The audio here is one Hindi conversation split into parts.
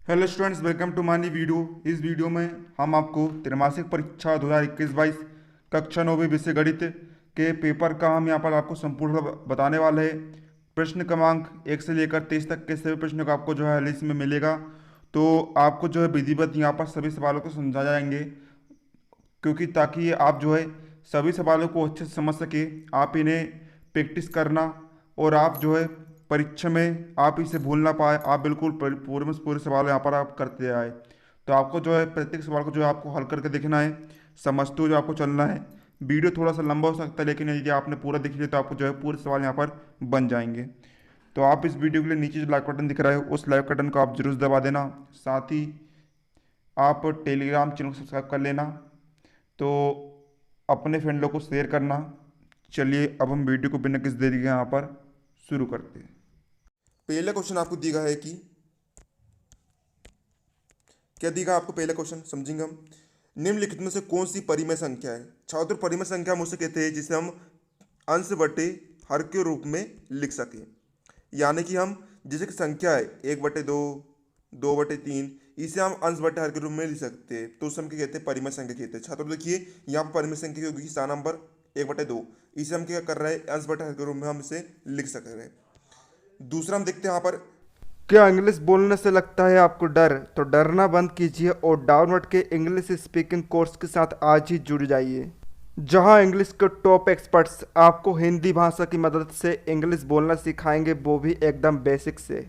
हेलो स्टूडेंट्स, वेलकम टू मानी वीडियो। इस वीडियो में हम आपको त्रैमासिक परीक्षा 2021-22 कक्षा 9वीं विषय गणित के पेपर का हम यहाँ पर आपको संपूर्ण बताने वाले हैं। प्रश्न क्रमांक 1 से लेकर 23 तक के सभी प्रश्नों का आपको जो है लिस्ट में मिलेगा। तो आपको जो है विधिवत यहाँ पर सभी सवालों को समझा जाएंगे, क्योंकि ताकि आप जो है सभी सवालों को अच्छे से समझ सके। आप इन्हें प्रैक्टिस करना, और आप जो है परीक्षा में आप इसे भूल ना पाए। आप बिल्कुल पूरे में पूरे सवाल यहाँ पर आप करते आए। तो आपको जो है प्रत्येक सवाल को जो है आपको हल करके देखना है, समझते हुए जो आपको चलना है। वीडियो थोड़ा सा लंबा हो सकता है, लेकिन यदि आपने पूरा देख लिया तो आपको जो है पूरे सवाल यहाँ पर बन जाएंगे। तो आप इस वीडियो के लिए नीचे जो लाइक बटन दिख रहा है उस लाइक बटन को आप जरूर दबा देना। साथ ही आप टेलीग्राम चैनल को सब्सक्राइब कर लेना। तो अपने फ्रेंडों को शेयर करना। चलिए अब हम वीडियो को बिना किसी देरी के यहाँ पर शुरू करते हैं। पहला क्वेश्चन आपको दिया है कि क्या दिया आपको पहला क्वेश्चन समझेंगे हम। निम्नलिखित में से कौन सी परिमेय संख्या है। छात्र, परिमेय संख्या हम उसे कहते हैं जिसे हम अंश बटे हर के रूप में लिख सकें। यानी कि हम जैसे कि संख्या है 1/2, 2/3, इसे हम अंश बटे हर के रूप में लिख सकते हैं, तो उसे हम क्या कहते हैं, परिमेय संख्या कहते हैं। छात्रों देखिए यहाँ पर परिमेय संख्या होगी स्थान नंबर 1/2, इसे हम क्या कर रहे हैं, अंश बटे हर के रूप में हम इसे लिख सक रहे हैं। दूसरा हम देखते हैं यहाँ पर, क्या इंग्लिश बोलने से लगता है आपको डर? तो डरना बंद कीजिए और डाउनवर्ड के इंग्लिश स्पीकिंग कोर्स के साथ आज ही जुड़ जाइए, जहां इंग्लिश के टॉप एक्सपर्ट्स आपको हिंदी भाषा की मदद से इंग्लिश बोलना सिखाएंगे, वो भी एकदम बेसिक से।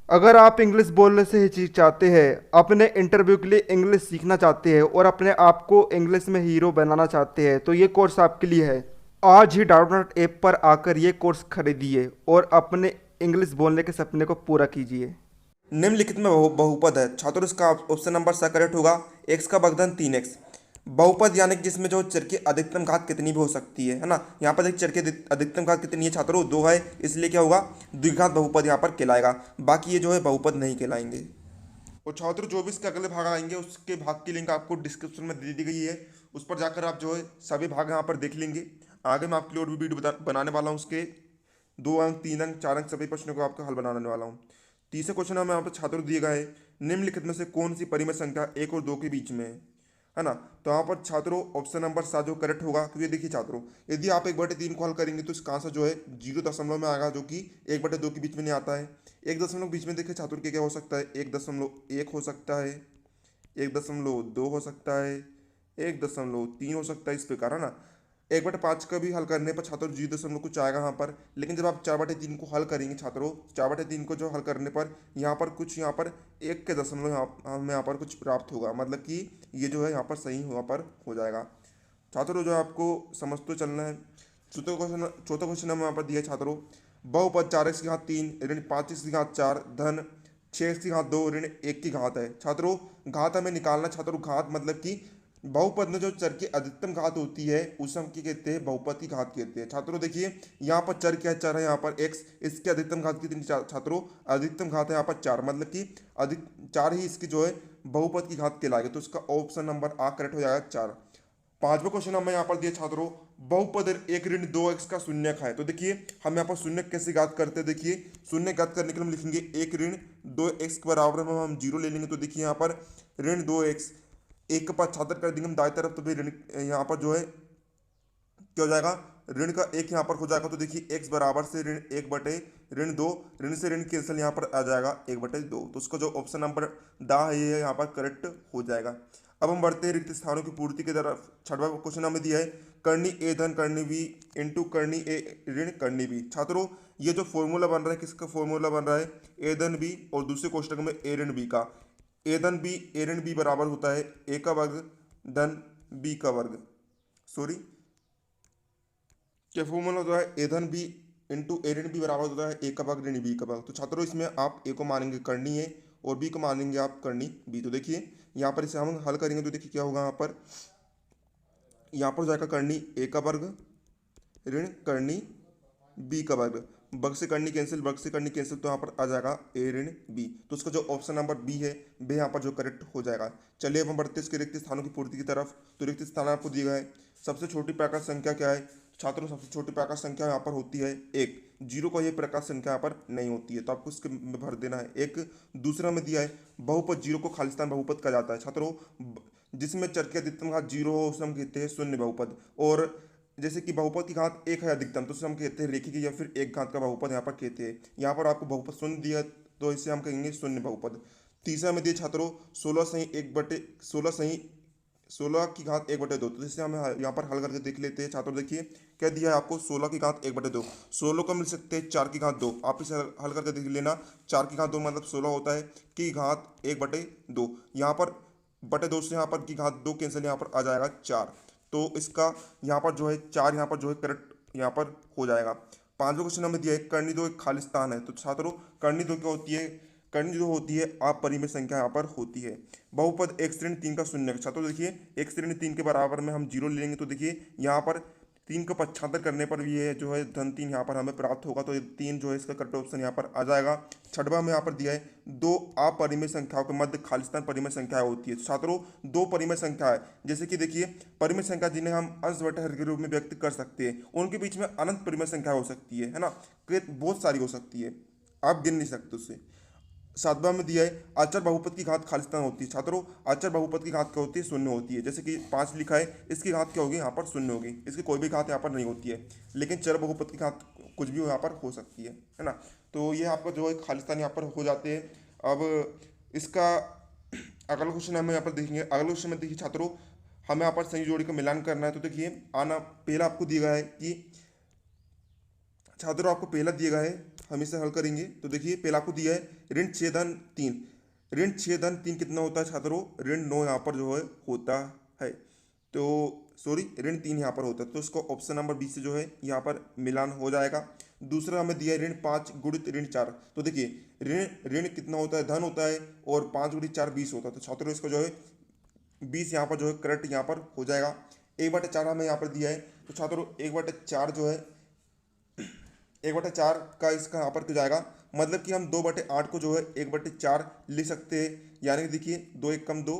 अगर आप इंग्लिश बोलने से हिचकिचाते हैं, अपने इंटरव्यू के लिए इंग्लिश सीखना चाहते हैं और अपने आप को इंग्लिश में हीरो बनाना चाहते हैं, तो ये कोर्स आपके लिए है। आज ही डाउनलोड ऐप पर आकर ये कोर्स खरीदिए और अपने इंग्लिश बोलने के सपने को पूरा कीजिए। निम्नलिखित में बहुपद है। छात्रों इसका ऑप्शन नंबर सा करेक्ट होगा। x का वर्गमूल 3x। बहुपद यानी कि जिसमें जो चर की अधिकतम घात कितनी भी हो सकती है ना। यहाँ पर एक चर की अधिकतम घात कितनी है छात्रों, 2 है, इसलिए क्या होगा, द्विघात बहुपद यहाँ पर कहलाएगा। बाकी ये जो है बहुपद नहीं कहलाएंगे। और छात्रों जो भी इसके अगले भाग आएंगे उसके भाग की लिंक आपको डिस्क्रिप्शन में दे दी गई है, उस पर जाकर आप जो है सभी भाग यहाँ पर देख लेंगे। आगे मैं आपके लिए और भी वीडियो बनाने वाला हूँ, उसके 2 अंक, 3 अंक, 4 अंक सभी प्रश्नों को आपका हल बनाने वाला हूँ। तीसरा क्वेश्चन हमें यहाँ पर छात्रों दिए गए हैं, निम्नलिखित में से कौन सी परिमेय संख्या 1 और 2 के बीच में है ना। तो यहाँ पर छात्रों ऑप्शन नंबर 7 जो करेक्ट होगा, क्योंकि देखिए छात्रों यदि आप 1/3 को हल करेंगे तो इसका आंसर जो है 0 में आएगा, जो कि 1/2 के बीच में नहीं आता है। 1 दशमलव बीच में देखिए छात्रों क्या हो सकता है, 1.1 हो सकता है, 1.2 हो सकता है, 1.3 हो सकता है, इस प्रकार है ना। 1/5 का भी हल करने पर छात्रों 0 कुछ आएगा यहाँ पर, लेकिन जब आप 4/3 को हल करेंगे छात्रों, 4/3 को जो हल करने पर यहाँ पर कुछ यहाँ पर 1 के दशमलव हमें यहाँ पर कुछ प्राप्त होगा, मतलब कि ये जो है यहाँ पर सही यहाँ पर हो जाएगा। छात्रों जो आपको समझते चलना है। चौथा क्वेश्चन हमें यहाँ पर दिया है छात्रों, बहुपद 4x की घात 3 ऋण 5x की घात 4 धन 6x की घात 2 ऋण 1 की घात है। छात्रों घात हमें निकालना। छात्रों घात मतलब कि बहुपद में जो चर की अधिकतम घात होती है उसे हम क्या कहते हैं, बहुपद की घात कहते हैं। छात्रों देखिए यहाँ पर चर क्या है, चर है यहाँ पर x, इसकी अधिकतम घात कितनी छात्रों, अधिकतम घात है यहाँ पर 4, मतलब कि अधिक 4 ही इसकी जो है बहुपद की घात कहलाएगी। तो इसका ऑप्शन नंबर आ करेक्ट हो जाएगा 4। पांचवा क्वेश्चन हमें यहाँ पर दिया छात्रों, बहुपद 1 ऋण 2x का शून्यक है। तो देखिए हम यहाँ पर शून्यक कैसे घात करते हैं, देखिए शून्य घात करने के लिए हम लिखेंगे 1 ऋण 2x के बराबर में हम 0 ले लेंगे। तो देखिए यहाँ पर ऋण 2x, एक के पास छात्र कर देंगे हम दाएं तरफ, तो फिर ऋण यहाँ पर जो है क्या हो जाएगा, ऋण का 1 यहाँ पर हो जाएगा। तो देखिए x बराबर से ऋण 1/2, ऋण से ऋण कैंसिल यहाँ पर आ जाएगा 1/2। तो उसका जो ऑप्शन नंबर दा है ये यहाँ पर करेक्ट हो जाएगा। अब हम बढ़ते हैं रिक्त स्थानों की पूर्ति की तरफ। छठवां क्वेश्चन हमें दिया है, करनी ए धन करनी बी इंटू करनी ए ऋण करनी बी। छात्रों ये जो फॉर्मूला बन रहा है, किसका फॉर्मूला बन रहा है, ए धन बी और दूसरे कोष्टक में ए ऋण बी का। ए धन बी ए ऋण बी बराबर होता है ए का वर्ग धन बी का वर्ग, सॉरी क्या फॉर्मूला होता है, ए धन बी इंटू ए ऋण बी बराबर होता है ए का वर्ग ऋण बी का वर्ग। तो छात्रों इसमें आप ए को मानेंगे करनी ए और बी को मानेंगे आप करनी बी। तो देखिए यहाँ पर इसे हम हल करेंगे तो देखिए क्या होगा, यहाँ पर हो जाएगा करनी ए का वर्ग ऋण करनी बी का वर्ग, वर्ग से करनी कैंसिल, वर्ग से करनी कैंसिल, तो यहाँ पर आ जाएगा ए ऋण बी। तो उसका जो ऑप्शन नंबर बी है वे यहाँ पर जो करेक्ट हो जाएगा। चलिए अब हम बढ़ते हैं इसके रिक्त स्थानों की पूर्ति की तरफ। तो रिक्त स्थान आपको दिया गया है, सबसे छोटी प्राकृत संख्या क्या है, छात्रों सबसे छोटी प्रकाश संख्या यहाँ पर होती है एक, जीरो को ये प्रकाश संख्या यहाँ पर नहीं होती है, तो आपको इसके में भर देना है एक। दूसरा में दिया है बहुपद जीरो को खालिस्तान बहुपद कहा जाता है छात्रों, जिसमें चर के अधिकतम घात जीरो हो उसे हम कहते हैं शून्य बहुपद। और जैसे कि बहुपद की घात एक है अधिकतम, तो उसे हम कहते हैं रेखिक या फिर एक घात का बहुपद यहाँ पर कहते हैं। यहाँ पर आपको बहुपद शून्य दिया तो इसे हम कहेंगे शून्य बहुपद। तीसरा में दिए छात्रों 16 की घात 1/2, तो जिससे हम यहाँ पर हल करके देख लेते हैं छात्रों। देखिए क्या दिया है आपको, 16 की घात 1/2, 16 को मिल सकते हैं 4 की घात 2, आप इसे हल करके देख लेना। 4 की घात 2 मतलब 16 होता है, की घात 1/2, यहाँ पर बटे 2 से यहाँ पर की घात 2 कैंसिल, यहाँ पर आ जाएगा 4, तो इसका यहाँ पर जो है 4 यहाँ पर जो है करेक्ट यहाँ पर हो जाएगा। पांचवा क्वेश्चन हमें दिया है कर्णी दो एक खालिस्तान है, तो छात्रों कर्णी दो क्या होती है, कर्णी दो होती है अपरिमेय संख्या यहाँ पर होती है। बहुपद एक श्रेणी 3 का शून्य, छात्रों देखिए एक श्रेणी 3 के बराबर में हम जीरो ले लेंगे, तो देखिए यहाँ पर 3 का 75 करने पर भी ये जो है धन 3 यहाँ पर हमें प्राप्त होगा, तो 3 जो है इसका करेक्ट ऑप्शन यहाँ पर आ जाएगा। छठवां में यहाँ पर दिया है दो अपरिमेय संख्याओं के मध्य खालिस्तान परिमेय संख्या होती है। छात्रों दो परिमेय संख्या है, जैसे कि देखिए परिमेय संख्या जिन्हें हम अंश बटे हर के रूप में व्यक्त कर सकते हैं, उनके बीच में अनंत परिमेय संख्या हो सकती है ना, बहुत सारी हो सकती है, आप गिन नहीं सकते उससे। सातवां में दिया है आचर बहुपद की घात खालिस्तान होती है। छात्रों आचर बहुपद की घात क्या होती है, शून्य होती है, जैसे कि 5 लिखा है, इसकी घात क्या होगी यहाँ पर शून्य होगी, इसकी कोई भी घात यहाँ पर नहीं होती है, लेकिन चर बहुपद की घात कुछ भी यहाँ पर हो सकती है ना। तो ये आपका जो है खालिस्तान यहाँ पर हो जाते हैं। अब इसका अगला क्वेश्चन हमें यहाँ पर देखेंगे। अगले क्वेश्चन में देखिए छात्रों हमें यहाँ पर संयुक्त जोड़ी का मिलान करना है, तो देखिए आना पहला आपको दिया गया है कि छात्रों आपको पहला दिया गया है, हम इसे हल करेंगे। तो देखिए पहला आपको दिया है ऋण 6 धन 3, ऋण 6 धन 3 कितना होता है छात्रों, ऋण 9 यहाँ पर जो है होता है, तो सॉरी ऋण 3 यहाँ पर होता है, तो इसको ऑप्शन नंबर बी से जो है यहाँ पर मिलान हो जाएगा। दूसरा हमें दिया है ऋण 5 गुणित ऋण 4, तो देखिए ऋण कितना होता है, धन होता है, और 5 गुणित 4 20 होता है, तो छात्रों इसको जो है 20 यहाँ पर जो है करेक्ट यहाँ पर हो जाएगा। 1/4 हमें यहाँ पर दिया है, तो छात्रों 1/4 जो है 1/4 का इसका यहाँ पर क्यों जाएगा, मतलब कि हम 2/8 को जो है 1/4 लिख सकते हैं, यानी कि देखिए 2 1 कम 2,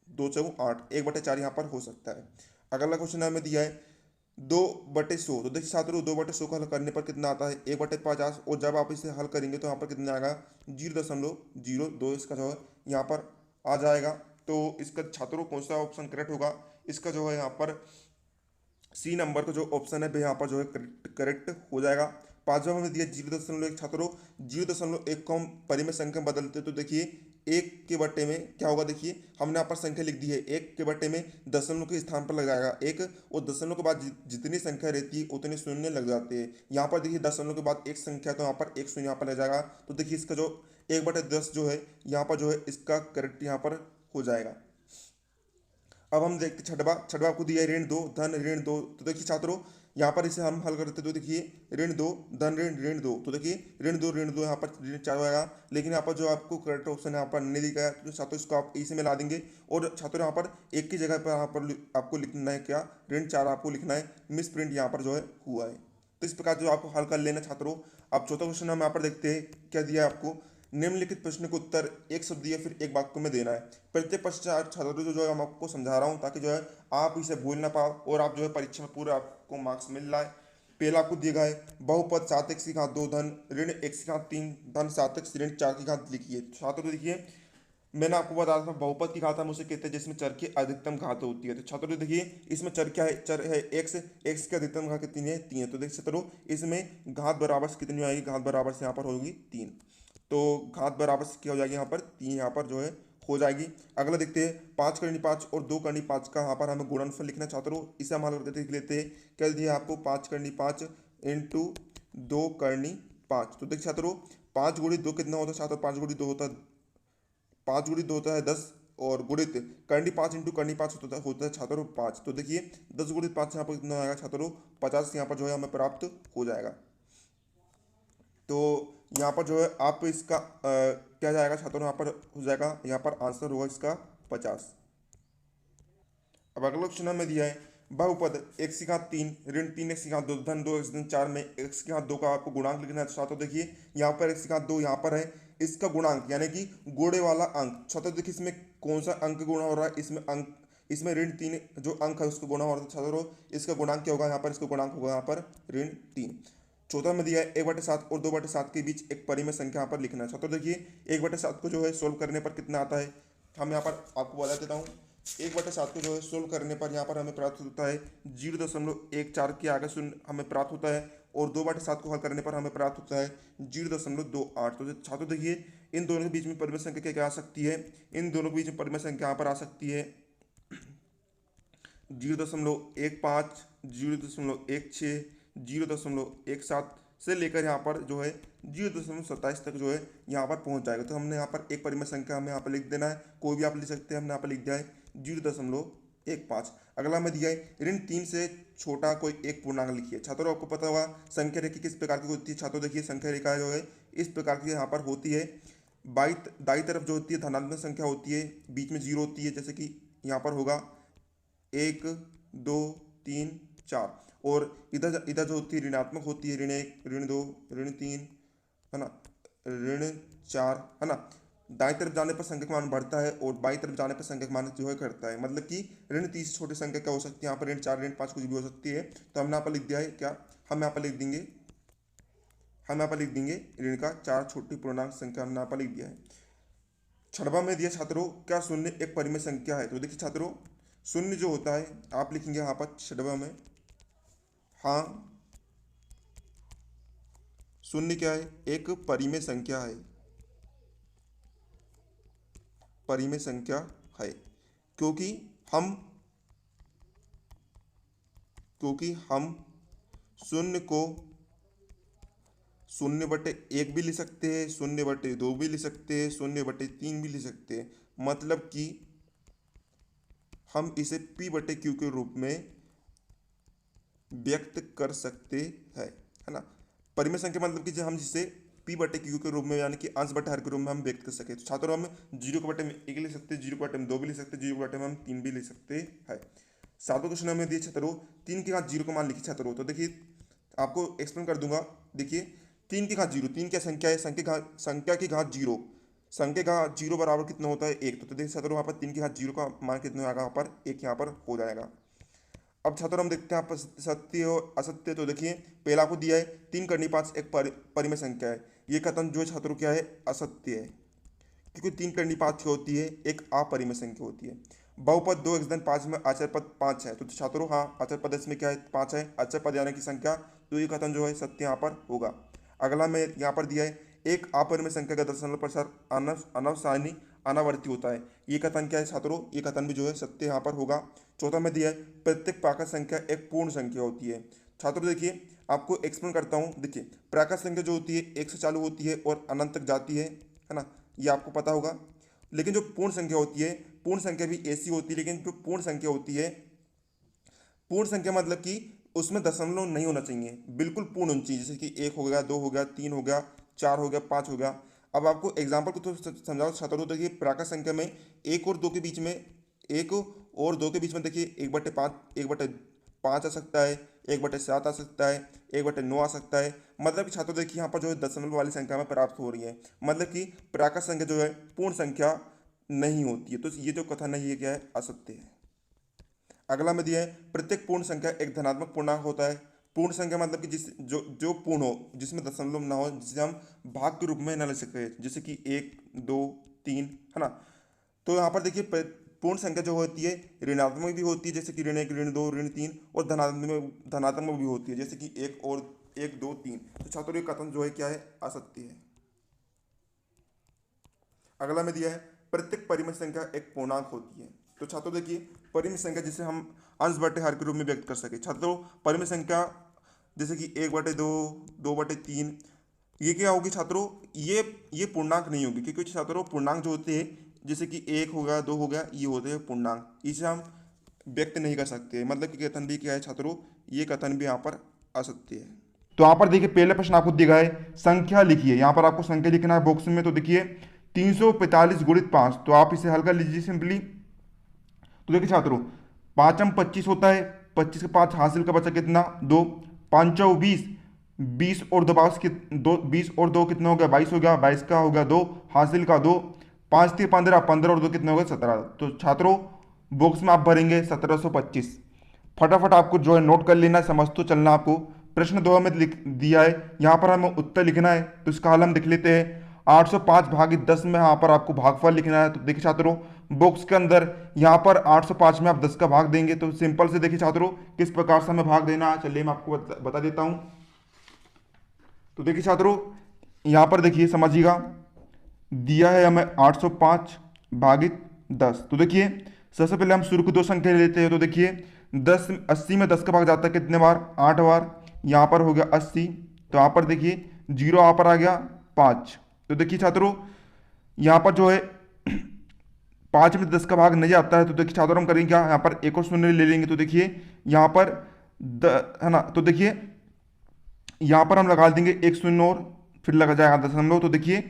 2 4 8, 1/4 यहाँ पर हो सकता है। अगला क्वेश्चन हमें दिया है 2/100, तो देखिए छात्रों 2/100 को हल करने पर कितना आता है 1/50, और जब आप इसे हल करेंगे तो यहाँ पर कितना आएगा 0.02, इसका जो है यहाँ पर आ जाएगा। तो इसका छात्रों कौन सा ऑप्शन करेक्ट होगा, इसका जो है यहाँ पर सी नंबर का जो ऑप्शन है वह यहाँ पर जो है करेक्ट हो जाएगा। पांचवा हमें दिया 0.1, छात्रों 0.1 को हम परिमेय संख्या में बदलते, तो देखिए 1 के बट्टे में क्या होगा, देखिए हमने यहाँ पर संख्या लिख दी है, 1 के बट्टे में दशमलव के स्थान पर लग जाएगा 1, और दशमलव के बाद जितनी संख्या रहती है उतने शून्य लग जाते हैं। यहाँ पर देखिए दशमलव के बाद एक संख्या, तो यहाँ पर एक शून्य यहाँ पर लग जाएगा, तो देखिए इसका जो 1/10 जो है यहाँ पर जो है इसका करेक्ट यहाँ पर हो जाएगा। अब हम देखते छठवा आपको दिया है ऋण 2 धन ऋण 2, तो देखिए छात्रों यहाँ पर इसे हम हल करते, तो देखिए ऋण 2 धन ऋण 2, तो देखिए ऋण 2 यहाँ पर ऋण 4 आएगा, लेकिन यहाँ पर जो आपको करेक्ट ऑप्शन यहाँ पर नहीं दिखा है, तो छात्रों इसको आप इसी में ला देंगे, और छात्रों यहाँ पर एक की जगह पर यहाँ पर आपको लिखना है क्या, ऋण 4 आपको लिखना है, मिस प्रिंट यहाँ पर जो है हुआ है। तो इस प्रकार जो आपको हल कर लेना छात्रों। अब चौथा क्वेश्चन हम यहाँ पर देखते हैं क्या दिया है आपको, निम्नलिखित प्रश्न का उत्तर एक शब्द या फिर एक वाक्य में देना है। प्रत्येक पश्चात छात्रों जो है हम आपको समझा रहा हूँ, ताकि जो है आप इसे भूल ना पाओ और आप जो है परीक्षा में पूरा आपको मार्क्स मिल रहा है। पहला आपको दिया गया है बहुपद 7x की घात 2 धन ऋण x की घात 3 धन 7x ऋण 4 की घात लिखिए। छात्रों देखिए मैंने आपको बताया था बहुपद की घात हम उसे कहते हैं जिसमें चर की अधिकतम घात होती है। तो छात्रों देखिए इसमें चर क्या है, चर है x की अधिकतम घात कितनी है 3 है, तो देखिए छात्रों इसमें घात बराबर से कितनी आएगी, घात बराबर से यहाँ पर होगी 3, तो घात बराबर से क्या हो जाएगी यहाँ पर 3 यहाँ पर जो है हो जाएगी। अगला देखते हैं 5 करनी 5 और 2 करनी 5 का यहाँ पर हमें गुणनफल लिखना है छात्रों, इसे हम हल करके देख लेते हैं। क्या दिया आपको 5 करनी 5 इंटू 2 करनी 5, तो देखिए छात्रों 5 गुणित 2 कितना होता है छात्रों, 5 गुणित 2 होता है 5 गुणित 2 होता है 10, और गुणित करनी 5 इंटू करनी 5 होता है छात्रों 5, तो देखिए 10 गुणित 5 यहाँ पर कितना आएगा छात्रों 50 यहाँ पर जो है हमें प्राप्त हो जाएगा। तो यहाँ पर जो है आप इसका क्या जाएगा छात्रों, यहाँ पर हो जाएगा, यहाँ पर आंसर होगा इसका 50। अब अगला क्वेश्चन हमें दिया है बहुपद x की घात 3 ऋण 3x की घात 2 धन 2x धन 4 में x की घात 2 का आपको गुणांक लिखना है। छात्रों देखिए यहाँ पर x की घात 2 यहाँ पर है, इसका गुणांक यानी कि गुणे वाला अंक, छात्रों देखिए इसमें कौन सा अंक गुणा हो रहा है, इसमें अंक इसमें ऋण 3 जो अंक है उसको गुणा और छात्रों इसका गुणांक क्या होगा यहाँ पर, इसका गुणांक होगा यहाँ पर ऋण 3। चौथा में दिया है 1/7 और 2/7 के बीच एक परिमेय संख्या यहाँ पर लिखना है। छात्रों देखिए 1/7 को जो है सोल्व करने पर कितना आता है, हम यहाँ पर आपको बता देता हूँ। 1/7 को जो है सोल्व करने पर यहाँ पर हमें प्राप्त होता है 0.14 के आगे शून्य हमें प्राप्त होता है, और 2/7 को हल करने पर हमें प्राप्त होता है 0.28। तो छात्रों देखिए इन दोनों के बीच में परिमेय संख्या क्या आ सकती है, इन दोनों के बीच में परिमेय संख्या यहाँ पर आ सकती है 0.15, 0.16, 0.17 से लेकर यहाँ पर जो है 0.27 तक जो है यहाँ पर पहुँच जाएगा। तो हमने यहाँ पर एक परिमेय संख्या हमें यहाँ पर लिख देना है, कोई भी आप लिख सकते हैं, हमने यहाँ पर लिख दिया है 0.15। अगला में दिया है ऋण 3 से छोटा कोई एक पूर्णांक लिखिए। छात्रों आपको पता होगा संख्या रेखा किस प्रकार की होती है। छात्रों देखिए संख्या रेखा जो है इस प्रकार की यहाँ पर होती है, दाई तरफ जो होती है धनात्मक संख्या होती है, बीच में 0 होती है, जैसे कि यहाँ पर होगा 1 2 3 4, और इधर जो होती है ऋणात्मक होती है, ऋण 1 ऋण 2 ऋण 3 है ना, ऋण 4 है ना। दाएं तरफ जाने पर संख्या का मान बढ़ता है और बाईं तरफ जाने पर संख्या का मान जो है घटता है। मतलब कि ऋण 30 से छोटी संख्या क्या हो सकती है, यहाँ पर ऋण 4 ऋण 5 कुछ भी हो सकती है। तो हमने यहाँ पर लिख दिया है क्या, हम यहाँ पर लिख देंगे ऋण का 4 छोटी पूर्णांक संख्या हमने यहाँ पर लिख दिया है। छठवां में दिया छात्रों क्या शून्य एक परिमेय संख्या है। तो देखिए छात्रों शून्य जो होता है आप लिखेंगे यहाँ पर छठवां में, हाँ शून्य क्या है, एक परिमेय संख्या है, परिमेय संख्या है, क्योंकि हम शून्य को 0/1 भी लिख सकते हैं, 0/2 भी लिख सकते हैं, 0/3 भी लिख सकते हैं। मतलब कि हम इसे p/q के रूप में व्यक्त कर सकते हैं, है ना। परिमेय संख्या मतलब कि हम जिसे p/q के रूप में यानी कि अंश बटे हर के रूप में हम व्यक्त कर सके। तो छात्रों हम 0/1 लिख सकते हैं, 0/2 भी लिख सकते हैं, 0/3 भी लिख सकते हैं। सातवां क्वेश्चन हमें दिए छात्रों 3 के घात 0 का मान लिखिए। छात्रों तो देखिए आपको एक्सप्लेन कर दूंगा। देखिए 3 की घात 0, 3 क्या संख्या है, संख्या की घात 0, संख्या का 0 बराबर कितना होता है 1। तो देखिए छात्रों यहाँ पर 3 की घात 0 का मान कितना आएगा, यहाँ पर 1 यहाँ पर हो जाएगा। अब छात्रों हम देखते हैं यहाँ पर सत्य और असत्य। तो देखिए पहला को दिया है 3 करनी 5 एक परिमेय संख्या है, ये कथन जो है छात्रों क्या है, असत्य है, क्योंकि 3 करनी 5 क्या होती है, एक अपरिमेय संख्या होती है। बहुपद 2x5 में अचर पद 5 है। तो छात्रों हाँ अचर पद इसमें क्या है 5 है, अचर पद यानी कि संख्या, तो ये कथन जो है सत्य यहाँ पर होगा। अगला में यहाँ पर दिया है एक अपरिमेय संख्या का दशमलव प्रसार अनवसानी अनावर्ती होता है, ये कथन क्या है छात्रों, ये कथन भी जो है सत्य यहाँ पर होगा। चौथा में दिया है प्रत्येक प्राकृत संख्या एक पूर्ण संख्या होती है। छात्रों देखिए आपको एक्सप्लेन करता हूँ। देखिए प्राकृत संख्या जो होती है 1 से चालू होती है और अनंत तक जाती है ना, ये आपको पता होगा। लेकिन जो पूर्ण संख्या होती है, पूर्ण संख्या भी ऐसी होती है, लेकिन जो पूर्ण संख्या होती है, पूर्ण संख्या मतलब कि उसमें दशमलव नहीं होना चाहिए, बिल्कुल पूर्ण होनी चाहिए, जैसे कि 1 हो गया, 2 हो गया, 3 हो गया, 4 हो गया, 5 हो गया। अब आपको एग्जाम्पल को तो समझाओ छात्रों। देखिए प्राकृत संख्या में 1 और 2 के बीच में, 1 और 2 के बीच में देखिए 1/5 आ सकता है, 1/7 आ सकता है, 1/9 आ सकता है। मतलब कि छात्रों देखिए यहाँ पर जो है दशमलव वाली संख्या में प्राप्त हो रही है, मतलब कि प्राकृत संख्या जो है पूर्ण संख्या नहीं होती है। तो ये जो कथन है ये क्या है, असत्य है। अगला में दिया है प्रत्येक पूर्ण संख्या एक धनात्मक पूर्णांक होता है। पूर्ण संख्या मतलब कि जो पूर्ण हो, जिसमें दशमलव ना हो, जिसे हम भाग के रूप में न ले सके, जैसे कि 1 2 3 है ना। तो यहाँ पर देखिए पूर्ण संख्या जो होती है ऋणात्मक भी होती है, जैसे कि ऋण 1 ऋण 2 ऋण 3, और धनात्मक भी होती है, जैसे कि 1 2 3। तो छात्रों ये कथन जो है क्या है, असत्य है। अगला में दिया है प्रत्येक परिमेय संख्या एक पूर्णांक होती है। तो छात्रों देखिए परिमेय संख्या जिसे हम अंश बटे हर के रूप में व्यक्त कर सके। छात्रों परिमेय संख्या जैसे कि 1/2 2/3 ये क्या होगी छात्रों, ये पूर्णांक नहीं होगी, क्योंकि छात्रों पूर्णांक जो होते हैं जैसे कि 1 हो गया 2 हो गया, ये होते हैं पूर्णांक, इसे हम व्यक्त नहीं कर सकते। मतलब कि कथन भी क्या है छात्रों, ये कथन भी यहाँ पर असत्य है। तो यहाँ पर देखिए पहले प्रश्न आपको दिया है संख्या लिखिए, यहाँ पर आपको संख्या लिखना है बॉक्स में। तो देखिए 345 गुणित 5, तो आप इसे हल कर लीजिए सिंपली। तो देखिए छात्रों 5 25 होता है, 25 के 5 हासिल का बचा कितना 2, 5 20, 20 और 2 कितना हो गया 22 हो गया, 22 का हो गया 2 हासिल का 2, 5 3 15, 15 और 2 कितना हो गया 17। तो छात्रों बॉक्स में आप भरेंगे 1725। फटाफट आपको जो है नोट कर लेना है, समझ तो चलना आपको। प्रश्न 2 में लिख दिया है, यहाँ पर हमें उत्तर लिखना है, तो इसका हल हम लिख लेते हैं। 805 भागित 10 में यहाँ पर आपको भागफल लिखना है। तो देखिए छात्रों, बॉक्स के अंदर यहाँ पर 805 में आप 10 का भाग देंगे, तो सिंपल से देखिए छात्रों किस प्रकार से हमें भाग देना है, चलिए मैं आपको बता देता हूँ। तो देखिए छात्रों, यहाँ पर देखिए समझिएगा, दिया है हमें 805 भागित 10। तो देखिए सबसे पहले हम शुरू की दो संख्या लेते हैं। तो देखिए 10 80 में 10 का भाग जाता है कितने बार, 8 बार। यहाँ पर हो गया 80, तो यहाँ पर देखिए 0 यहाँ पर आ गया 5। तो देखिए छात्रों, यहाँ पर जो है 5 में 10 का भाग नहीं आता है, तो देखिए छात्रों हम करेंगे क्या, यहाँ पर एक और शून्य ले लेंगे। तो देखिए यहाँ पर है ना, तो देखिए यहाँ पर हम लगा देंगे एक शून्य और फिर लगा जाएगा दशमलव। तो देखिए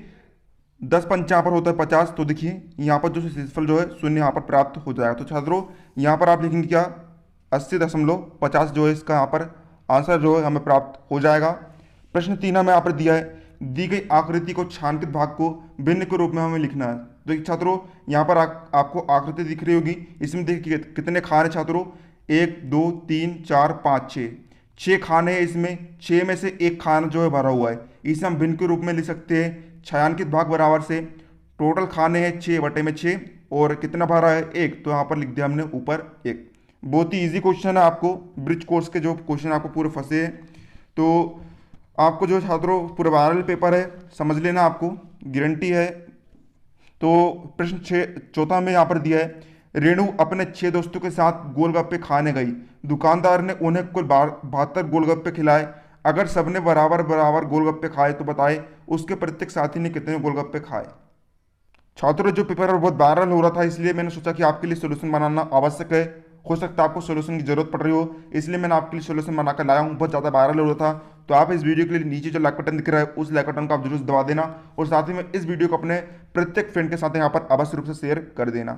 10 पंचा यहाँ पर होता है 50। तो देखिए यहाँ पर जो शेषफल जो है शून्य यहाँ पर प्राप्त हो जाएगा। तो छात्रों यहाँ पर आप लिखेंगे क्या, 80.50 जो है इसका यहाँ पर आंसर जो है हमें प्राप्त हो जाएगा। प्रश्न 3 हमें यहाँ पर दिया है, दी गई आकृति को छायांकित भाग को भिन्न के रूप में हमें लिखना है। तो देखिए छात्रों, यहाँ पर आपको आकृति दिख रही होगी, इसमें देखिए कितने खाने छात्रों, 1 2 3 4 5 6 खाने हैं इसमें। 6 में से एक खाना जो है भरा हुआ है, इसे हम भिन्न के रूप में लिख सकते हैं। छायांकित भाग बराबर से टोटल खाने हैं 6/6 और कितना भरा है 1, तो यहाँ पर लिख दिया हमने ऊपर 1। बहुत ही इजी क्वेश्चन है, आपको ब्रिज कोर्स के जो क्वेश्चन आपको पूरे फंसे हैं, तो आपको जो छात्रों पूरा वायरल पेपर है, समझ लेना, आपको गारंटी है। तो प्रश्न 4 में यहाँ पर दिया है, रेणु अपने 6 दोस्तों के साथ गोलगप्पे खाने गई। दुकानदार ने उन्हें कुल 72 गोलगप्पे खिलाए। अगर सबने बराबर बराबर गोलगप्पे खाए तो बताए उसके प्रत्येक साथी ने कितने गोलगप्पे खाए। छात्रों जो पेपर बहुत वायरल हो रहा था, इसलिए मैंने सोचा कि आपके लिए सोल्यूशन बनाना आवश्यक है। हो सकता है आपको सोल्यूशन की जरूरत पड़ रही हो, इसलिए मैंने आपके लिए सोल्यूशन बनाकर लाया हूँ। बहुत ज़्यादा वायरल हो रहा था, तो आप इस वीडियो के लिए नीचे जो लाइक बटन दिख रहा है उस लाइक बटन को आप जरूर दबा देना, और साथ ही में इस वीडियो को अपने प्रत्येक फ्रेंड के साथ यहाँ पर अवश्य रूप से शेयर कर देना।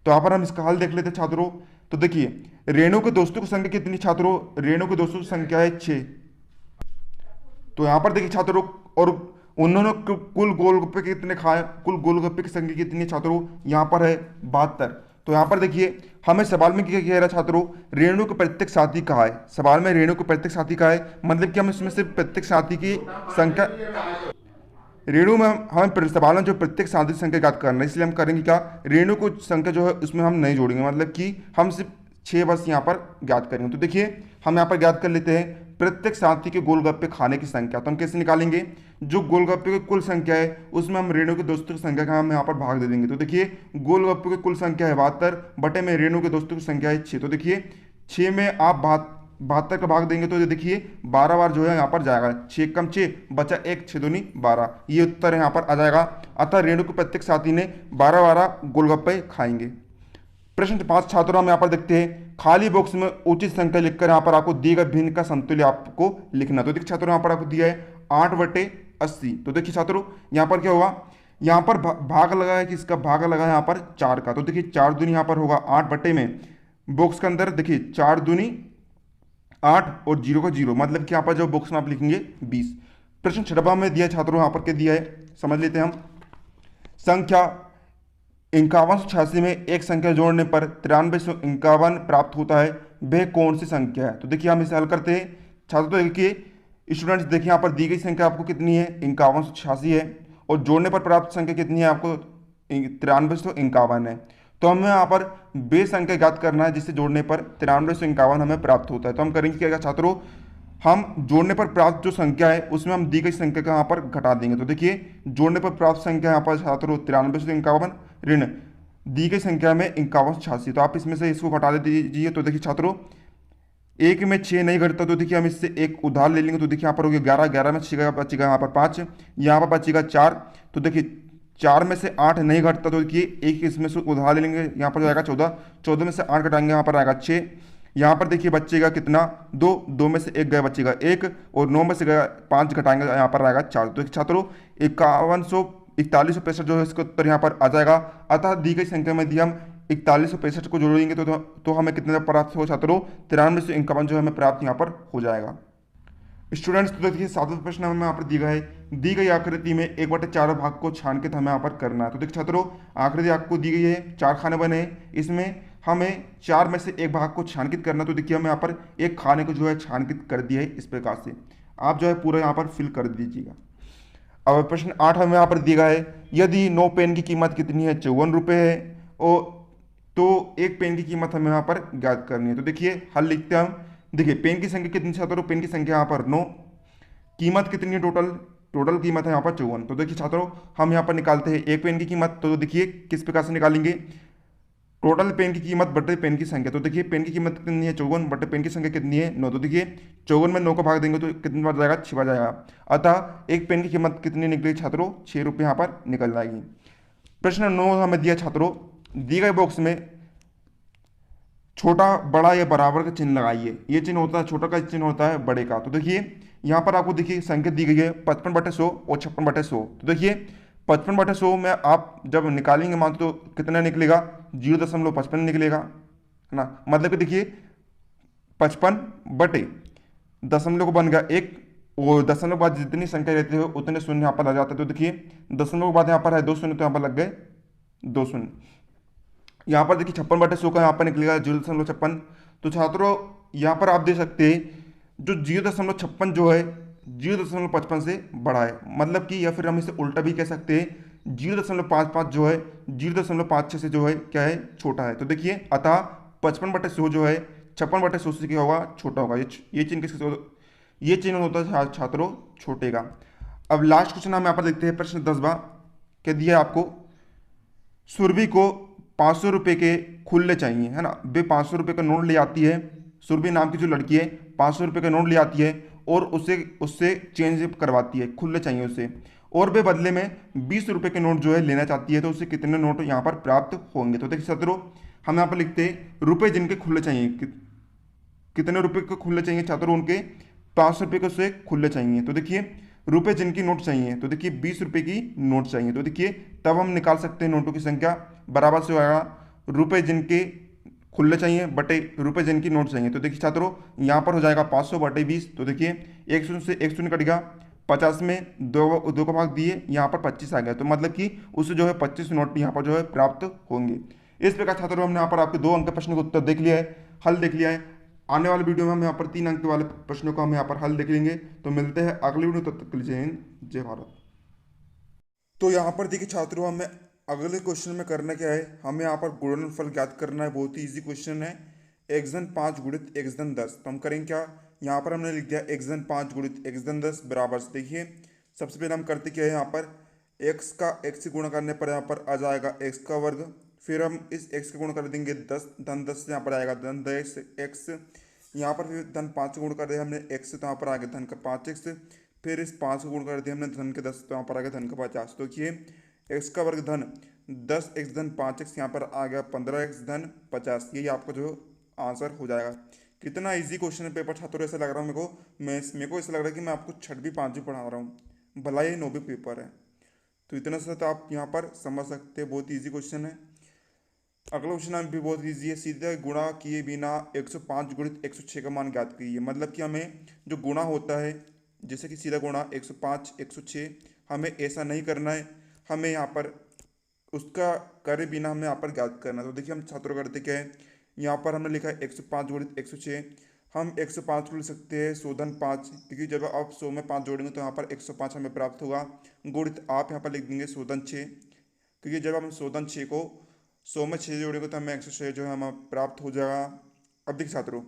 तो यहाँ पर हम इसका हल देख लेते हैं छात्रों। तो देखिए रेणु के दोस्तों की संख्या कितनी छात्रों, रेणु के दोस्तों की संख्या है 6। तो यहाँ पर देखिए छात्रों, और उन्होंने कुल गोलगप्पे कितने खाए, कुल गोलगप्पे की संख्या कितनी है छात्रों, यहाँ पर है 72। तो यहाँ पर देखिए हमें सवाल में क्या कह रहा है छात्रों, रेणु के प्रत्येक साथी कहा है। सवाल में रेणु के प्रत्येक साथी कहा है, मतलब कि हम इसमें से प्रत्येक साथी की संख्या, रेणु में हमें सवाल में जो प्रत्येक साथी संख्या ज्ञात करना है, इसलिए हम करेंगे क्या, रेणु को संख्या जो है उसमें हम नहीं जोड़ेंगे, मतलब कि हम सिर्फ 6 बस यहाँ पर ज्ञात करेंगे। तो देखिए हम यहाँ पर ज्ञात कर लेते हैं प्रत्येक साथी के गोलगप्पे खाने की संख्या। तो हम कैसे निकालेंगे, जो गोलगप्पे की कुल संख्या है उसमें हम रेणु के दोस्तों की संख्या का हम यहाँ पर भाग दे देंगे। तो देखिए गोलगप्पे की कुल संख्या है 72 बटे में रेणु के दोस्तों की संख्या है 6। तो देखिए 6 में आप 72 का भाग देंगे, तो ये देखिए 12 बार जो है यहाँ पर जाएगा, 6 कम 6 बचा 1, 6 दूनी 12, ये उत्तर यहाँ पर आ जाएगा। अतः रेणु के प्रत्येक साथी ने 12 गोलगप्पे खाएंगे। प्रश्न 5 छात्रों हम यहाँ पर देखते हैं, खाली बॉक्स में उचित संख्या लिखकर यहाँ पर आपको दिए गए भिन्न का समतुल्य आपको लिखना। तो देखिए छात्रों यहाँ पर आपको दिया है 8/80। तो देखिए छात्रों यहाँ पर क्या होगा, यहाँ पर भाग लगा है, किसका भाग लगा है यहाँ पर 4 का। तो देखिए 4 दूनी यहाँ पर होगा 8 बटे में बॉक्स के अंदर देखिए 4 दूनी 8 और 0 का 0, मतलब कि यहाँ पर जो बॉक्स में आप लिखेंगे 20। प्रश्न 6 में दिया छात्रों, यहाँ पर क्या दिया है समझ लेते हैं हम। संख्या 5186 में एक संख्या जोड़ने पर 9351 प्राप्त होता है, वह कौन सी संख्या है। तो देखिए हम इसे हल करते हैं छात्रों। तो देखिए स्टूडेंट्स, देखिए यहाँ पर दी गई संख्या आपको कितनी है 5186 है, और जोड़ने पर प्राप्त संख्या कितनी है आपको 9351 है। तो हमें यहाँ पर वे संख्या ज्ञात करना है जिससे जोड़ने पर 9351 हमें प्राप्त होता है। तो हम करेंगे क्या छात्रों, हम जोड़ने पर प्राप्त जो संख्या है उसमें हम दी गई संख्या का यहाँ पर घटा देंगे। तो देखिए जोड़ने पर प्राप्त संख्या यहाँ पर छात्रों 9351 ऋण दी गई संख्या में 5186, तो आप इसमें से इसको घटा दीजिए। तो देखिए छात्रों 1 में 6 नहीं घटता, तो देखिए हम इससे एक उधार ले लेंगे। तो देखिए यहाँ पर हो गया 11, 11 में बचेगा यहाँ पर 5, यहाँ पर बचेगा 4। तो देखिए 4 में से 8 नहीं घटता, तो देखिए एक इसमें से उधार ले लेंगे, यहाँ पर जाएगा 14, 14 में से 8 घटाएंगे यहाँ पर आएगा 6। यहाँ पर देखिए बचेगा कितना 2, 2 में से 1 गया बचेगा 1, और 9 में से गया 5 घटाएंगे यहाँ पर आएगा 4। तो छात्रों 4165 जो है इसका उत्तर यहाँ पर आ जाएगा। अतः दी गई संख्या में यदि हम 4165 को जोड़ेंगे तो हमें कितने प्राप्त हो छात्रों 9351 जो हमें प्राप्त यहाँ पर हो जाएगा। स्टूडेंट्स तो देखिए 7वां प्रश्न हमें यहाँ पर दिया है, दी गई आकृति में 1/4 भाग को छान के हमें यहाँ पर करना है। तो देखिए छात्रों आकृति आपको दी गई है, 4 खाने बने हैं, इसमें हमें 4 में से एक भाग को छांकित करना। तो देखिए हमें यहाँ पर एक खाने को जो है छांकित कर दिया है इस प्रकार से। आप जो है पूरा यहाँ पर फिल कर दीजिएगा। अब प्रश्न 8 हमें यहाँ पर दिया गया है, यदि 9 पेन की कीमत कितनी है, 54 रुपये है, और तो एक पेन की कीमत हमें यहाँ पर ज्ञात करनी है। तो देखिए हल लिखते हैं हम। देखिए पेन की संख्या कितनी छात्रों, पेन की संख्या यहाँ पर 9, कीमत कितनी है टोटल, टोटल कीमत है यहाँ पर 54। तो देखिए छात्रों हम यहाँ पर निकालते हैं एक पेन की कीमत। तो देखिए किस प्रकार से निकालेंगे, टोटल पेन की कीमत बटे पेन की संख्या। तो देखिए पेन की कीमत कितनी है 54 बटे पेन की संख्या कितनी है 9। तो देखिए 54 में 9 का भाग देंगे तो कितनी बार जाएगा, 6 बार जाएगा। अतः एक पेन की कीमत कितनी निकली छात्रों, 6 रुपये यहाँ पर निकल जाएगी। प्रश्न 9 हमें दिया छात्रों, दिए गए बॉक्स में छोटा बड़ा या बराबर का चिन्ह लगाइए। ये चिन्ह होता है छोटा का, चिन्ह होता है बड़े का। तो देखिए यहाँ पर आपको देखिए संख्या दी गई है 55/100 और 56/100। तो देखिए 55/100 में आप जब निकालेंगे मान तो कितना निकलेगा, 0.55 निकलेगा, है ना। मतलब कि देखिए 55 बटे दशमलव को बन गया एक, और दशमलव के बाद जितनी संख्या रहती है उतने शून्य यहाँ पर आ जाते हैं। तो देखिए दशमलव के बाद यहाँ पर है 2 शून्य, तो यहाँ पर लग गए 2 शून्य। यहाँ पर देखिए 56/100 का यहाँ पर निकलेगा 0.56। तो छात्रों यहाँ पर आप देख सकते हैं जो 0.56 जो है 0.55 से बड़ा है, मतलब कि या फिर हम इसे उल्टा भी कह सकते हैं 0.55 जो है 0.56 से जो है क्या है, छोटा है। तो देखिए अतः 55/100 जो है 56/100 से क्या होगा, छोटा होगा। ये चिन्ह किसके, ये चिन्ह होता है छात्रों छोटे का। अब लास्ट क्वेश्चन हम यहाँ पर देखते हैं, प्रश्न 10वां क्या दिया है आपको, सुरभि को 500 रुपये के खुले चाहिए, है ना। वे 500 रुपये का नोट ले आती है, सुरभि नाम की जो लड़की है 500 रुपये का नोट ले आती है और उससे उससे चेंज करवाती है, खुले चाहिए उससे, और वे बदले में 20 रुपये के नोट जो है लेना चाहती है। तो उससे कितने नोट यहाँ पर प्राप्त होंगे। तो देखिए छात्रों हम यहाँ पर लिखते हैं रुपये जिनके खुले चाहिए, कितने रुपये के खुले चाहिए छात्रों, उनके 500 रुपये के उससे खुले चाहिए। तो देखिए रुपये जिनकी नोट चाहिए, तो देखिए 20 रुपये की नोट चाहिए। तो देखिए तब हम निकाल सकते हैं नोटों की संख्या, बराबर से आएगा रुपये जिनके खुले चाहिए बटे रुपये जिनकी नोट चाहिए। तो देखिए छात्रों यहाँ पर हो जाएगा 500 बटे 20। तो देखिए एक शून्य से एक शून्य कट गया, 50 में दो का भाग दिए, यहाँ पर 25 आ गया। तो मतलब कि उससे जो है 25 नोट यहाँ पर जो है प्राप्त होंगे। इस प्रकार छात्रों हमने यहाँ पर आपके 2 अंक के प्रश्न का उत्तर देख लिया है, हल देख लिया है। आने वाले वीडियो में हम यहाँ पर 3 अंक वाले प्रश्नों का हम यहाँ पर हल देख लेंगे। तो मिलते हैं अगले वीडियो, तब तक के लिए जय हिंद जय भारत। तो यहाँ पर देखिए छात्रों हमें अगले क्वेश्चन में करना क्या है, हमें यहाँ पर गुणनफल ज्ञात करना है। बहुत ही इजी क्वेश्चन है, x धन 5 गुणित x धन 10। तो हम करेंगे क्या, यहाँ पर हमने लिख दिया x धन 5 गुणित x धन 10 बराबर से, देखिए सबसे पहले हम करते क्या है, यहाँ पर x का x से गुणा करने पर यहाँ पर आ जाएगा x का वर्ग, फिर हम इस x का गुण कर देंगे 10 धन 10 से, यहाँ पर आएगा धन 10 x, यहाँ पर फिर धन 5 से गुण कर दिया हमने x से, तो यहाँ पर आ गया धन का 5x, फिर इस 5 को गुण कर दिया हमने धन के 10, तो यहाँ पर आ गया धन का 50। तो देखिए x का वर्ग धन 10x धन 5x, यहाँ पर आ गया 15x धन 50। यही आपका जो आंसर हो जाएगा। कितना इजी क्वेश्चन है पेपर छात्रों, ऐसा लग रहा है मेरे को ऐसा लग रहा है कि मैं आपको 6वीं 5वीं पढ़ा रहा हूँ, भला ये 9वीं पेपर है। तो इतना सा तो आप यहाँ पर समझ सकते हैं, बहुत ईजी क्वेश्चन है। अगला क्वेश्चन भी बहुत ईजी है, सीधे गुणा किए बिना 105 गुणित 106 का मान ज्ञात कीजिए। मतलब कि हमें जो गुणा होता है, जैसे कि सीधा गुणा 105 106, हमें ऐसा नहीं करना है, हमें यहाँ पर उसका करे बिना हमें यहाँ पर ज्ञात करना है। तो देखिए हम छात्रों करते क्या है, यहाँ पर हमने लिखा है 105 गुणित 106, हम 105 को लिख सकते हैं 100 धन 5, क्योंकि जब आप 100 में 5 जोड़ेंगे तो यहाँ पर 105 हमें प्राप्त होगा, गुणित आप यहाँ पर लिख देंगे 100 धन 6, क्योंकि जब हम 100 धन 6 को 100 में 6 जोड़ेंगे तो हमें 106 जो है हमें प्राप्त हो जाएगा। अब देखिए छात्रों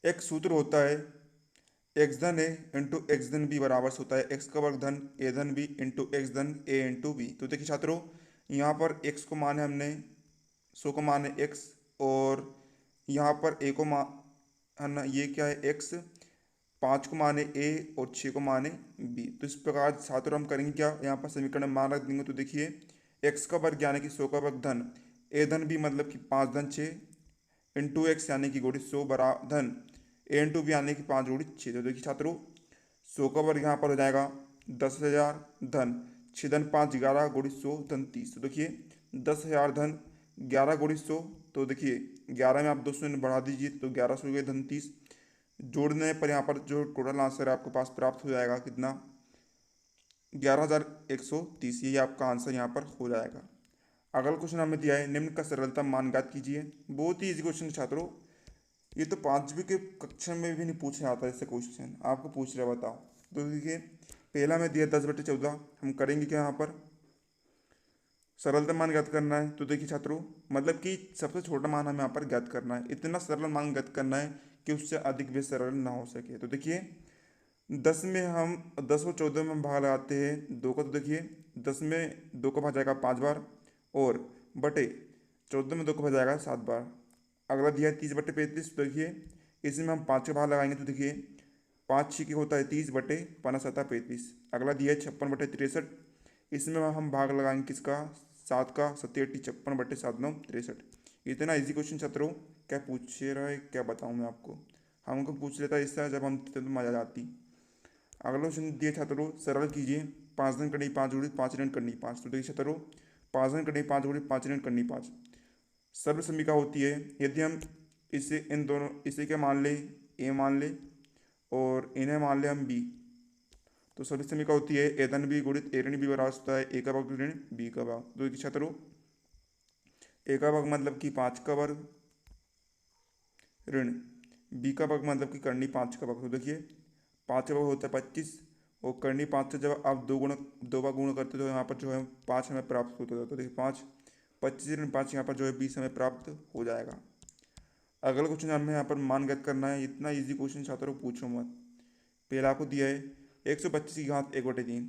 एक सूत्र होता है, एक्स धन ए इंटू एक्स धन बी बराबर से होता है एक्स का वर्ग धन ए धन बी इंटू एक्स धन ए इंटू बी। तो देखिए छात्रों यहाँ पर एक्स को मान है हमने 100 को मान है एक्स, और यहाँ पर ए को मान है ना, ये क्या है एक्स, 5 को माने ए और 6 को माने बी। तो इस प्रकार छात्रों हम करेंगे क्या, यहाँ पर समीकरण में मान रख देंगे। तो देखिए एक्स का वर्ग यानी कि 100 का वर्ग धन ए धन बी मतलब कि 5 धन 6 इंटू एक्स यानी कि गुणित 100 बरा धन ए इंटू बी यानी कि 5 गुणित 6। तो देखिए छात्रों 100 का वर्ग यहाँ पर हो जाएगा 10,000 धन 6 धन 5 11 गुणित 100 धन 30। तो देखिए 10,000 धन 11 गुणित 100, तो देखिए 11 में आप 2 शून्य बढ़ा दीजिए तो 1100 हो गए धन 30। जोड़ने पर यहाँ पर जो टोटल आंसर है आपके पास प्राप्त हो जाएगा कितना, 11,130। यही आपका आंसर यहाँ पर हो जाएगा। अगला क्वेश्चन हमें दिया है निम्न का सरलतम मान ज्ञात कीजिए। बहुत ही इजी क्वेश्चन है छात्रों, ये तो पांचवी के कक्षा में भी नहीं पूछे आता ऐसे क्वेश्चन, आपको पूछ रहा बताओ। तो देखिए पहला में दिया 10/14, हम करेंगे क्या यहाँ पर सरलतम मान ज्ञात करना है। तो देखिए छात्रों मतलब कि सबसे छोटा मान हमें यहाँ पर ज्ञात करना है, इतना सरल मान ज्ञात करना है कि उससे अधिक भी सरल ना हो सके। तो देखिए 10 में हम 10 और 14 में हम भाग लगाते हैं 2 का, तो देखिए 10 में 2 को भाग जाएगा 5 बार और बटे 14 में 2 को भाग जाएगा 7 बार। अगला दिया है 30/35, तो देखिए इसमें हम 5 के भाग लगाएंगे, तो देखिए 5 6 होता है 30 बटे 5 7 35। अगला दिया है 56/63, इसमें हम भाग लगाएंगे किसका 7 का, 7 8 56 बटे 7 9 63। इतना इजी क्वेश्चन छात्रों, क्या पूछ रहा है क्या बताऊँ मैं आपको, हमको पूछ लेता इससे जब हम तो मजा आती। अगला क्वेश्चन दिए छात्रों सरल कीजिए 5 रन करनी 5 जोड़ी 5 रन करनी 5। तो देखिए छात्रों 5 रन करनी 5 जोड़ी 5 रन करनी 5 सर्व समीका होती है। यदि हम इसे इन दोनों इसे क्या मान ले ए मान ले और इन्हें मान ले हम बी, तो सर्व समीका होती है ए धन बी गुणित ए ऋण बी बराबर होता है ए का वर्ग ऋण बी का वर्ग। तो देखिए छात्रों ए का वर्ग मतलब कि 5 का वर्ग ऋण बी का वर्ग मतलब कि करनी 5 का वर्ग। तो देखिए 5 का वर्ग होता है 25 और करनी 5 से जब आप 2 बार गुणा करते हो तो यहाँ पर जो है 5 हमें प्राप्त होता है। तो देखिए 5 25 ऋण 5 यहाँ पर जो है 20 हमें प्राप्त हो जाएगा। अगला क्वेश्चन हमें यहाँ पर मान ज्ञात करना है, इतना इजी क्वेश्चन छात्रों पूछो मत। पहला आपको दिया है 125 की घात 1/3।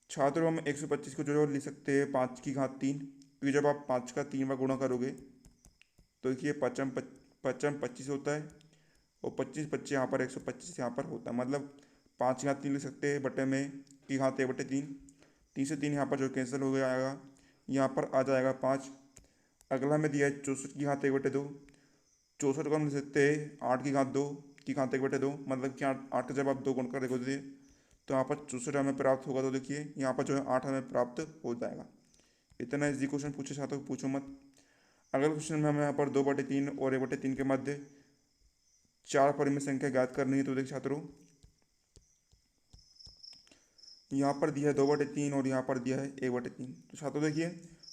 छात्रों हम 125 को जो लिख सकते हैं 5 की घात 3, क्योंकि जब आप 5 का 3 बार गुणा करोगे तो देखिए 5 25 होता है और 25 25 यहाँ पर 125 यहाँ पर होता है, मतलब 5 की घात 3 लिख सकते हैं बटे में की घात 1/3। 3 से 3 यहाँ पर जो कैंसिल हो जाएगा, यहाँ पर आ जाएगा 5। अगला में दिया है 64 की घात 1/2। 64 को हम लिख सकते हैं 8 की घात 2 की घात 1/2, मतलब कि 8 का जब आप 2 गुण कर देखोगे तो यहाँ पर 64 हमें प्राप्त होगा। तो देखिए यहाँ पर जो है 8 हमें प्राप्त हो जाएगा। इतना इजी क्वेश्चन पूछे छात्रों पूछो मत। अगले क्वेश्चन में हमें यहाँ पर 2/3 और 1/3 के मध्य 4 परिमेय संख्या ज्ञात करनी है। तो देखिए छात्रों यहाँ पर दिया है 2/3 और यहाँ पर दिया है 1/3। तो छात्रों देखिए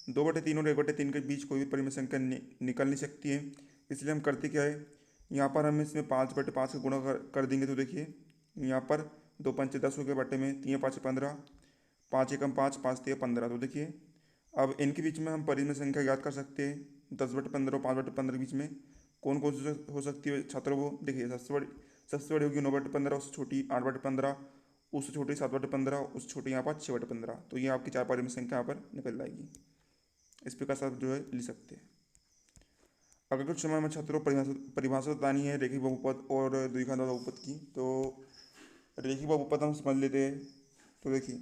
2/3 और 1/3 के बीच कोई भी परिमेय संख्या निकल नहीं सकती है, इसलिए हम करते क्या है यहाँ पर हम इसमें 5/5 का गुणा कर देंगे। तो देखिए यहाँ पर 2 पंचे 10 हो गए बटे में 3 5 15 5 एकम 5 5 3 15। तो देखिए अब इनके बीच में हम परिमेय संख्या ज्ञात कर सकते हैं 10/15 और 5/15 के बीच में कौन कौन सी हो सकती है छात्रों। वो देखिए सबसे बड़ी होगी 9/15, उससे छोटी 8/15, उससे छोटी 7/15, उससे छोटी यहाँ पर 6/15। तो ये आपकी 4 परिमेय संख्या यहाँ पर निकल जाएगी। इस प्रकार से आप जो है लिख सकते हैं। अगर कुछ समय में छात्रों परिभाषा बतानी है रेखिक बहुपद और द्विघात बहुपद की, तो रेखिक बहुपद हम समझ लेते हैं। तो देखिए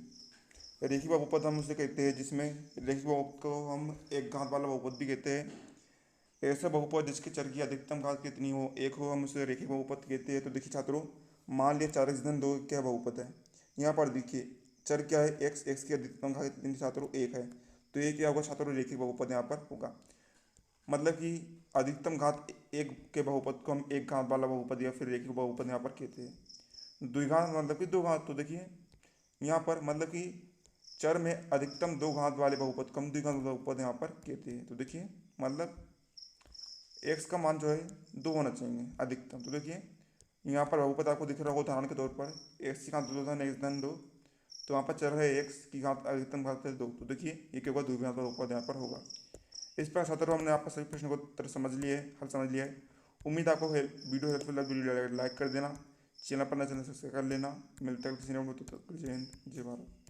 रेखिक बहुपद हम उसे कहते हैं जिसमें रेखिक बहुपद को हम एक घात वाला बहुपद भी कहते हैं। ऐसा बहुपद जिसके चर की अधिकतम घात कितनी हो एक हो, हम उसे रेखिक बहुपद कहते हैं। तो देखिए छात्रों मान लिया 4x-2 क्या बहुपद है, यहाँ पर देखिए चर क्या है x की अधिकतम घात कितनी छात्रों 1 है, तो ये क्या होगा छात्रों रेखिक बहुपद यहाँ पर होगा। मतलब कि अधिकतम घात 1 के बहुपद को हम एक घात वाला बहुपद या फिर रेखिक बहुपद यहाँ पर कहते हैं। द्विघात मतलब कि 2 घात, तो देखिए यहाँ पर मतलब कि चर में अधिकतम 2 घात वाले बहुपद को हम द्विघात बहुपद यहाँ पर कहते हैं। तो देखिए मतलब x का मान जो है 2 होना चाहिए अधिकतम। तो देखिए यहाँ पर बहुपद आपको दिख रहा होगा उदाहरण के तौर पर x की घात 2 धन x धन 2, तो यहाँ पर चर है x की घात अधिकतम घात है 2। तो देखिए ये क्या होगा द्विघात बहुपद यहाँ पर होगा। इस प्रकार छात्रों हमने आपका सभी प्रश्न को उत्तर समझ लिए हल समझ लिया है। उम्मीद आपको वीडियो हेल्पफुल लगी, वीडियो लाइक कर देना, चैनल पर नए चैनल सब्सक्राइब कर लेना। मिलता है किसी ने जय हिंद जय भारत।